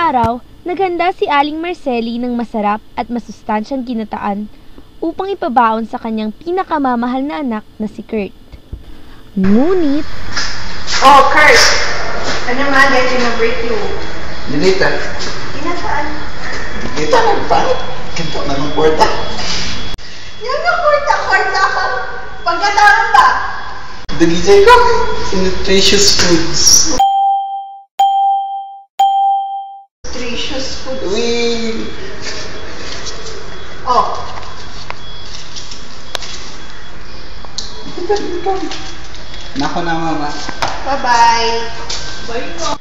araw, naghanda si Aling Marceli ng masarap at masustansyang ginataan upang ipabaon sa kanyang pinakamamahal na anak na si Kurt. Ngunit... Oh, Kurt! Ano man, dahil pinabreak you? Dinita. Dinasaan? Dinita ng pangit. Kinto na ng kwarta. Yan yung kwarta ka. Pagkataan ba? Dagijay ko. Nutritious foods. Nutritious foods? Uy! Oh. Dito. Nako na, mama. Bye-bye. Bye mo.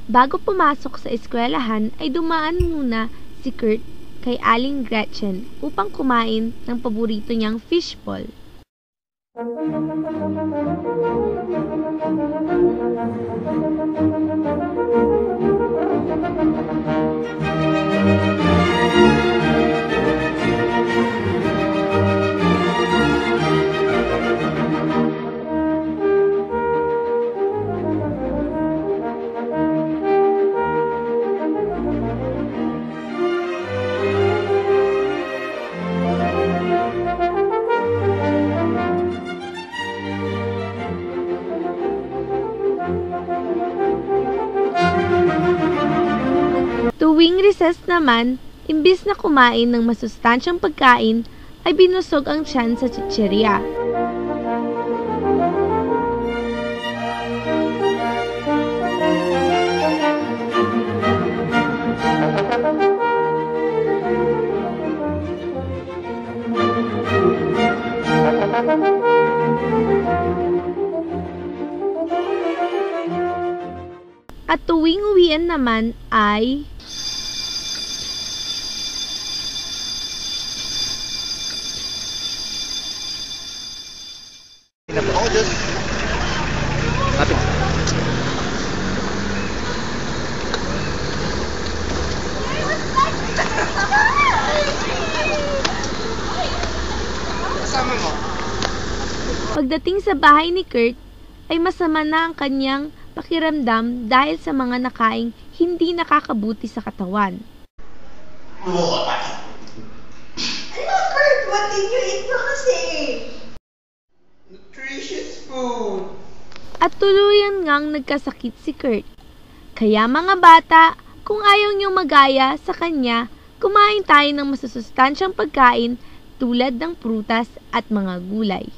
Bago pumasok sa eskwelahan ay dumaan muna si Kurt kay Aling Gretchen upang kumain ng paborito niyang fishball. Tuwing recess naman, imbis na kumain ng masustansyang pagkain, ay binusog ang tiyan sa chichirya. At tuwing uwian naman ay... Pagdating sa bahay ni Kurt, ay masama na ang kanyang pakiramdam dahil sa mga nakaing hindi nakakabuti sa katawan. Ano, Kurt? What did you eat mo kasi? Nutritious food. At tuluyan ngang nagkasakit si Kurt. Kaya mga bata, kung ayaw niyong magaya sa kanya, kumain tayo ng masusustansyang pagkain tulad ng prutas at mga gulay.